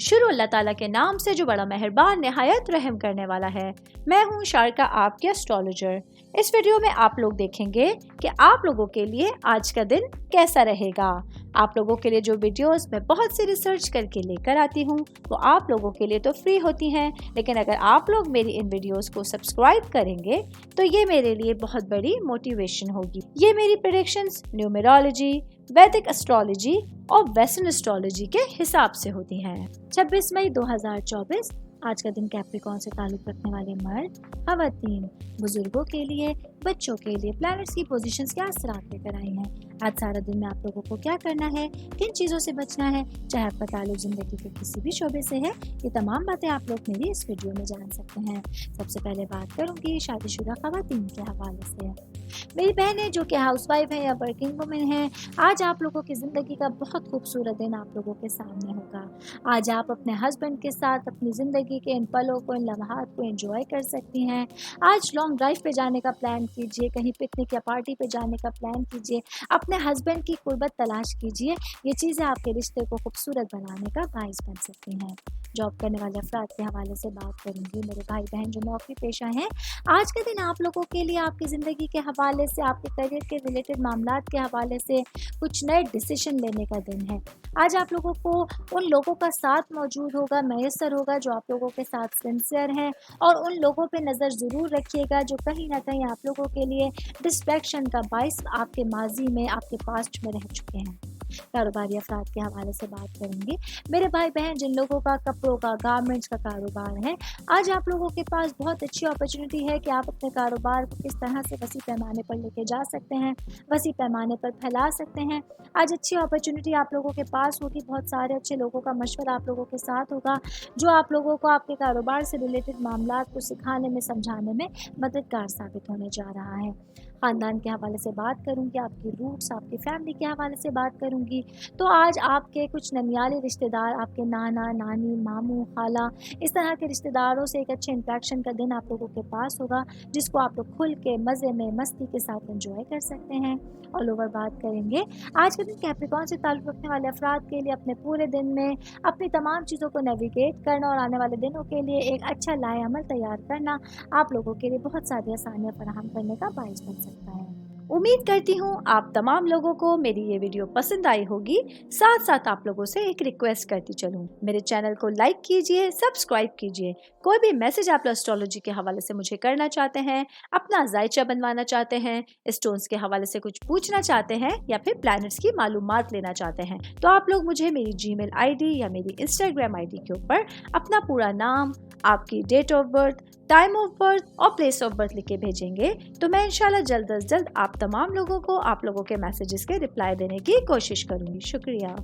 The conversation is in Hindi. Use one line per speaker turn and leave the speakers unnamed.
शुरू अल्लाह ताला के नाम से जो बड़ा मेहरबान निहायत रहम करने वाला है। मैं हूँ शारका, आपके एस्ट्रोलॉजर। इस वीडियो में आप लोग देखेंगे कि आप लोगों के लिए आज का दिन कैसा रहेगा। आप लोगों के लिए जो वीडियोस मैं बहुत सी रिसर्च करके लेकर आती हूँ वो आप लोगों के लिए तो फ्री होती हैं, लेकिन अगर आप लोग मेरी इन वीडियोस को सब्सक्राइब करेंगे तो ये मेरे लिए बहुत बड़ी मोटिवेशन होगी। ये मेरी प्रेडिक्शंस न्यूमेरोलॉजी, वैदिक एस्ट्रोलॉजी और वेस्टर्न एस्ट्रोलॉजी के हिसाब से होती हैं। 26 मई 2024 आज का दिन कैप्रिकॉर्न से ताल्लुक रखने वाले मर्द, खवातीन, बुजुर्गों के लिए, बच्चों के लिए प्लैनेट्स की पोजीशंस क्या असरात लेकर आई हैं। आज सारा दिन में आप लोगों को क्या करना है, किन चीज़ों से बचना है, चाहे आपका ताल्लुक जिंदगी के किसी भी शोबे से है, ये तमाम बातें आप लोग मेरी इस वीडियो में जान सकते हैं। सबसे पहले बात करूंगी शादीशुदा खवातीन के हवाले से। मेरी बहनें जो कि हाउसवाइफ है या वर्किंग वुमेन हैं, आज आप लोगों की ज़िंदगी का बहुत खूबसूरत दिन आप लोगों के सामने होगा। आज आप अपने हस्बैंड के साथ अपनी ज़िंदगी के इन पलों को, इन लम्हात को एंजॉय कर सकती हैं। आज लॉन्ग ड्राइव पे जाने का प्लान कीजिए, कहीं पिकनिक या पार्टी पे जाने का प्लान कीजिए, अपने हस्बैंड की कुर्बत तलाश कीजिए। ये चीज़ें आपके रिश्ते को खूबसूरत बनाने का बाइस बन सकती हैं। जॉब करने वाले अफराद के हवाले से बात करूंगी। मेरे भाई बहन जो नौकरी पेशा हैं, आज के दिन आप लोगों के लिए आपकी ज़िंदगी के हवाले से, आपके करियर के रिलेटेड मामलात के हवाले से कुछ नए डिसीजन लेने का दिन है। आज आप लोगों को उन लोगों का साथ मौजूद होगा, मैसर होगा जो आप लोगों के साथ सिंसियर हैं, और उन लोगों पे नज़र ज़रूर रखिएगा जो कहीं ना कहीं आप लोगों के लिए डिस्ट्रैक्शन का बाइस आपके माजी में, आपके पास्ट में रह चुके हैं। कारोबारी अफराद के हवाले से बात करेंगे। मेरे भाई बहन जिन लोगों का कपड़ों का, गारमेंट्स का कारोबार है, आज आप लोगों के पास बहुत अच्छी अपॉर्चुनिटी है कि आप अपने कारोबार को किस तरह से वसी पैमाने पर लेके जा सकते हैं, वसी पैमाने पर फैला सकते हैं। आज अच्छी अपॉर्चुनिटी आप लोगों के पास होगी। बहुत सारे अच्छे लोगों का मशवरा आप लोगों के साथ होगा जो आप लोगों को आपके कारोबार से रिलेटेड मामलात को सिखाने में, समझाने में मददगार साबित होने जा रहा है। ख़ानदान के हवाले से बात करूंगी, आपकी रूट्स, आपकी फैमिली के हवाले से बात करूंगी। तो आज आपके कुछ ननियाली रिश्तेदार, आपके नाना, नानी, मामू, खाला, इस तरह के रिश्तेदारों से एक अच्छे इंटरेक्शन का दिन आप लोगों के पास होगा जिसको आप लोग खुल के, मज़े में, मस्ती के साथ एंजॉय कर सकते हैं। ऑल ओवर बात करेंगे आज के दिन कैप्रिकॉर्न से ताल्लुक़ रखने वाले अफराद के लिए अपने पूरे दिन में अपनी तमाम चीज़ों को नेविगेट करना और आने वाले दिनों के लिए एक अच्छा लाएअमल तैयार करना आप लोगों के लिए बहुत सारी आसानियाँ फराहम करने का बाइस बन सकता है। उम्मीद करती हूँ आप तमाम लोगों को मेरी ये वीडियो पसंद आई होगी। साथ साथ आप लोगों से एक रिक्वेस्ट करती चलूँ, मेरे चैनल को लाइक कीजिए, सब्सक्राइब कीजिए। कोई भी मैसेज आप एस्ट्रोलॉजी के हवाले से मुझे करना चाहते हैं, अपना जायचा बनवाना चाहते हैं, स्टोन्स के हवाले से कुछ पूछना चाहते हैं या फिर प्लैनेट्स की मालूमात लेना चाहते हैं, तो आप लोग मुझे मेरी जीमेल आईडी या मेरी इंस्टाग्राम आईडी के ऊपर अपना पूरा नाम, आपकी date of birth, time of birth और प्लेस ऑफ बर्थ लिख के भेजेंगे तो मैं इंशाल्लाह जल्द अज जल्द आप तमाम लोगों को, आप लोगों के मैसेजेस के रिप्लाई देने की कोशिश करूँगी। शुक्रिया।